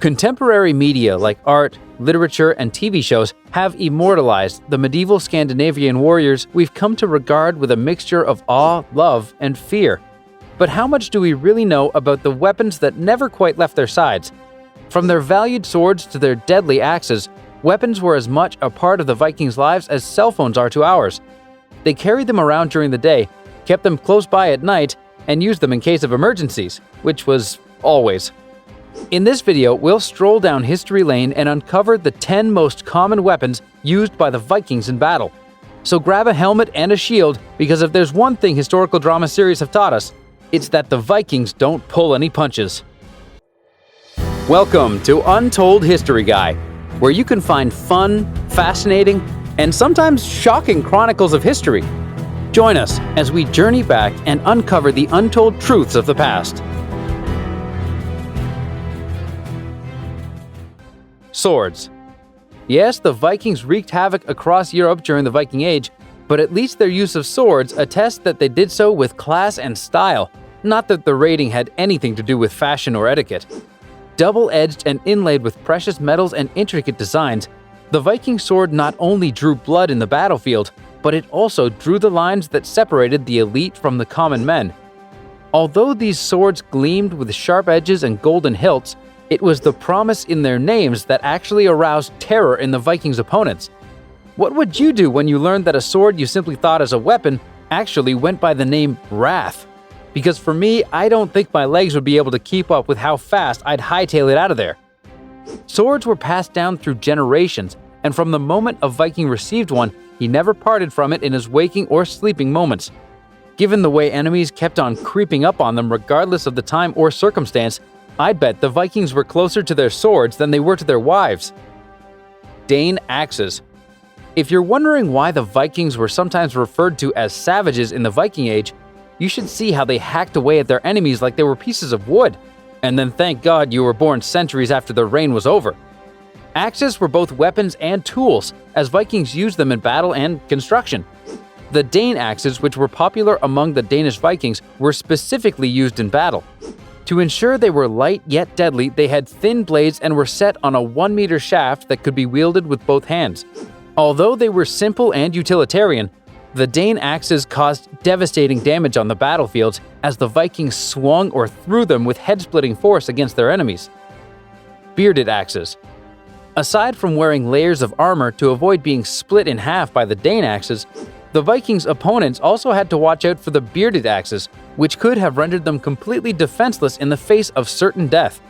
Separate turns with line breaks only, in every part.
Contemporary media like art, literature, and TV shows have immortalized the medieval Scandinavian warriors we've come to regard with a mixture of awe, love, and fear. But how much do we really know about the weapons that never quite left their sides? From their valued swords to their deadly axes, weapons were as much a part of the Vikings' lives as cell phones are to ours. They carried them around during the day, kept them close by at night, and used them in case of emergencies, which was always. In this video, we'll stroll down history lane and uncover the 10 most common weapons used by the Vikings in battle. So grab a helmet and a shield, because if there's one thing historical drama series have taught us, it's that the Vikings don't pull any punches. Welcome to Untold History Guy, where you can find fun, fascinating, and sometimes shocking chronicles of history. Join us as we journey back and uncover the untold truths of the past. Swords. Yes, the Vikings wreaked havoc across Europe during the Viking Age, but at least their use of swords attests that they did so with class and style, not that the raiding had anything to do with fashion or etiquette. Double-edged and inlaid with precious metals and intricate designs, the Viking sword not only drew blood in the battlefield, but it also drew the lines that separated the elite from the common men. Although these swords gleamed with sharp edges and golden hilts, it was the promise in their names that actually aroused terror in the Vikings' opponents. What would you do when you learned that a sword you simply thought as a weapon actually went by the name Wrath? Because for me, I don't think my legs would be able to keep up with how fast I'd hightail it out of there. Swords were passed down through generations, and from the moment a Viking received one, he never parted from it in his waking or sleeping moments. Given the way enemies kept on creeping up on them regardless of the time or circumstance, I'd bet the Vikings were closer to their swords than they were to their wives. Dane Axes. If you're wondering why the Vikings were sometimes referred to as savages in the Viking Age, you should see how they hacked away at their enemies like they were pieces of wood, and then thank God you were born centuries after their reign was over. Axes were both weapons and tools, as Vikings used them in battle and construction. The Dane Axes, which were popular among the Danish Vikings, were specifically used in battle. To ensure they were light yet deadly, they had thin blades and were set on a 1-meter shaft that could be wielded with both hands. Although they were simple and utilitarian, the Dane Axes caused devastating damage on the battlefields as the Vikings swung or threw them with head-splitting force against their enemies. Bearded Axes. Aside from wearing layers of armor to avoid being split in half by the Dane Axes, the Vikings' opponents also had to watch out for the bearded axes, which could have rendered them completely defenseless in the face of certain death.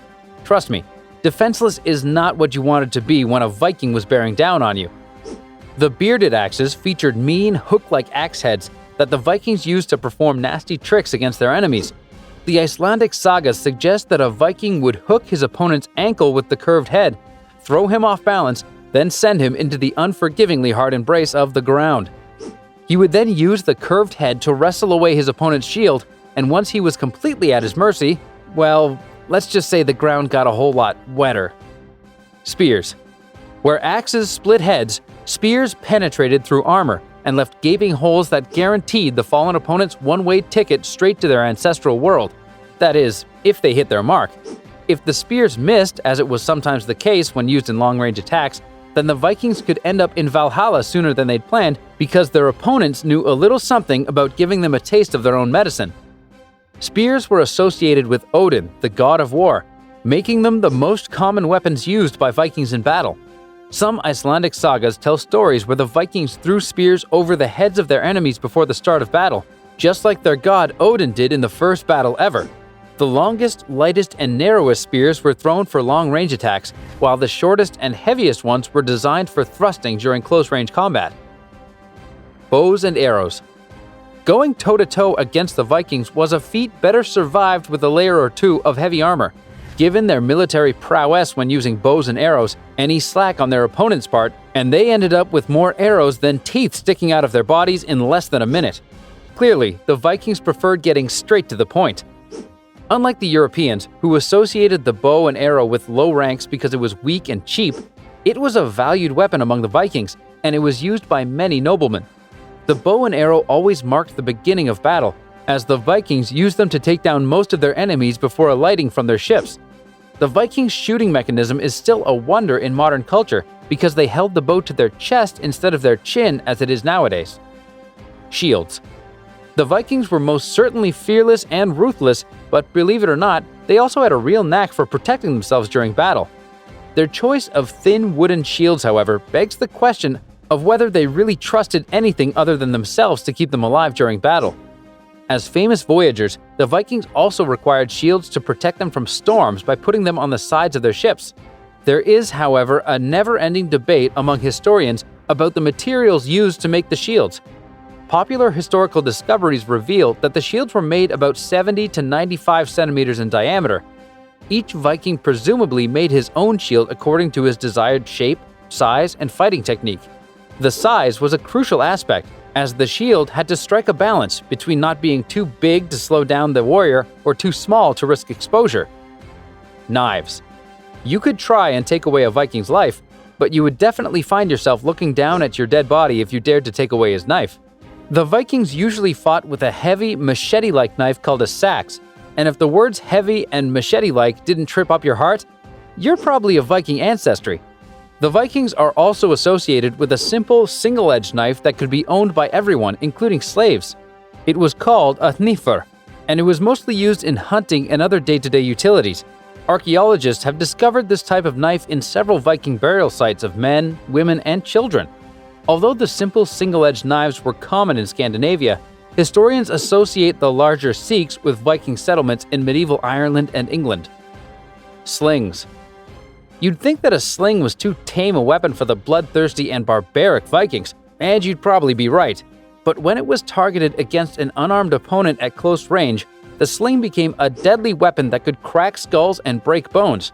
Trust me, defenseless is not what you wanted to be when a Viking was bearing down on you. The bearded axes featured mean, hook-like axe heads that the Vikings used to perform nasty tricks against their enemies. The Icelandic sagas suggest that a Viking would hook his opponent's ankle with the curved head, throw him off balance, then send him into the unforgivingly hard embrace of the ground. He would then use the curved head to wrestle away his opponent's shield, and once he was completely at his mercy, well, let's just say the ground got a whole lot wetter. Spears. Where axes split heads, spears penetrated through armor and left gaping holes that guaranteed the fallen opponent's one-way ticket straight to their ancestral world. That is, if they hit their mark. If the spears missed, as it was sometimes the case when used in long-range attacks, then the Vikings could end up in Valhalla sooner than they'd planned because their opponents knew a little something about giving them a taste of their own medicine. Spears were associated with Odin, the god of war, making them the most common weapons used by Vikings in battle. Some Icelandic sagas tell stories where the Vikings threw spears over the heads of their enemies before the start of battle, just like their god Odin did in the first battle ever. The longest, lightest, and narrowest spears were thrown for long-range attacks, while the shortest and heaviest ones were designed for thrusting during close-range combat. Bows and arrows. Going toe-to-toe against the Vikings was a feat better survived with a layer or two of heavy armor. Given their military prowess when using bows and arrows, any slack on their opponent's part, and they ended up with more arrows than teeth sticking out of their bodies in less than a minute. Clearly, the Vikings preferred getting straight to the point. Unlike the Europeans, who associated the bow and arrow with low ranks because it was weak and cheap, it was a valued weapon among the Vikings, and it was used by many noblemen. The bow and arrow always marked the beginning of battle, as the Vikings used them to take down most of their enemies before alighting from their ships. The Vikings' shooting mechanism is still a wonder in modern culture because they held the bow to their chest instead of their chin as it is nowadays. Shields. The Vikings were most certainly fearless and ruthless, but believe it or not, they also had a real knack for protecting themselves during battle. Their choice of thin wooden shields, however, begs the question of whether they really trusted anything other than themselves to keep them alive during battle. As famous voyagers, the Vikings also required shields to protect them from storms by putting them on the sides of their ships. There is, however, a never-ending debate among historians about the materials used to make the shields. Popular historical discoveries reveal that the shields were made about 70 to 95 centimeters in diameter. Each Viking presumably made his own shield according to his desired shape, size, and fighting technique. The size was a crucial aspect, as the shield had to strike a balance between not being too big to slow down the warrior or too small to risk exposure. Knives. You could try and take away a Viking's life, but you would definitely find yourself looking down at your dead body if you dared to take away his knife. The Vikings usually fought with a heavy, machete-like knife called a sax, and if the words heavy and machete-like didn't trip up your heart, you're probably of Viking ancestry. The Vikings are also associated with a simple, single-edged knife that could be owned by everyone, including slaves. It was called a hnifer, and it was mostly used in hunting and other day-to-day utilities. Archaeologists have discovered this type of knife in several Viking burial sites of men, women, and children. Although the simple single-edged knives were common in Scandinavia, historians associate the larger seeks with Viking settlements in medieval Ireland and England. Slings. You'd think that a sling was too tame a weapon for the bloodthirsty and barbaric Vikings, and you'd probably be right. But when it was targeted against an unarmed opponent at close range, the sling became a deadly weapon that could crack skulls and break bones.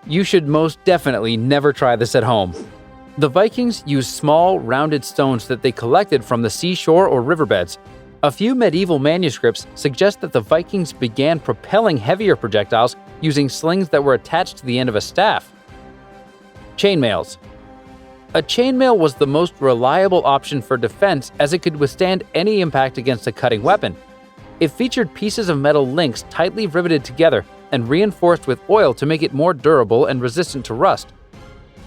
You should most definitely never try this at home. The Vikings used small, rounded stones that they collected from the seashore or riverbeds. A few medieval manuscripts suggest that the Vikings began propelling heavier projectiles using slings that were attached to the end of a staff. Chainmails. A chainmail was the most reliable option for defense as it could withstand any impact against a cutting weapon. It featured pieces of metal links tightly riveted together and reinforced with oil to make it more durable and resistant to rust.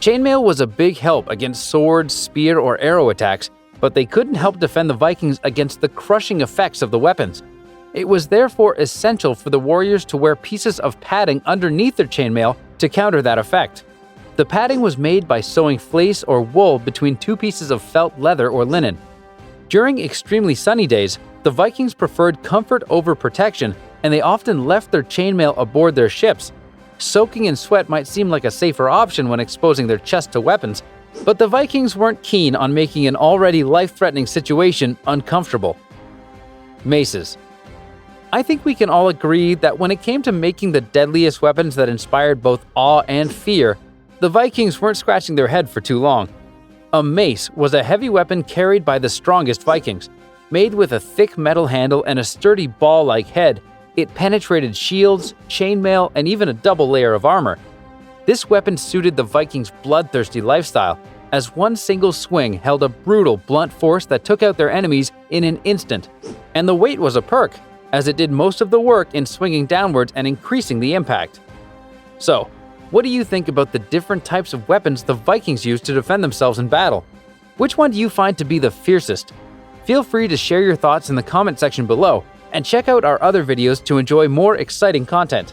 Chainmail was a big help against sword, spear, or arrow attacks, but they couldn't help defend the Vikings against the crushing effects of the weapons. It was therefore essential for the warriors to wear pieces of padding underneath their chainmail to counter that effect. The padding was made by sewing fleece or wool between two pieces of felt leather or linen. During extremely sunny days, the Vikings preferred comfort over protection, and they often left their chainmail aboard their ships. Soaking in sweat might seem like a safer option when exposing their chest to weapons, but the Vikings weren't keen on making an already life-threatening situation uncomfortable. Maces. I think we can all agree that when it came to making the deadliest weapons that inspired both awe and fear, the Vikings weren't scratching their head for too long. A mace was a heavy weapon carried by the strongest Vikings. Made with a thick metal handle and a sturdy ball-like head, it penetrated shields, chainmail, and even a double layer of armor. This weapon suited the Vikings' bloodthirsty lifestyle, as one single swing held a brutal, blunt force that took out their enemies in an instant. And the weight was a perk, as it did most of the work in swinging downwards and increasing the impact. So, what do you think about the different types of weapons the Vikings used to defend themselves in battle? Which one do you find to be the fiercest? Feel free to share your thoughts in the comment section below, and check out our other videos to enjoy more exciting content.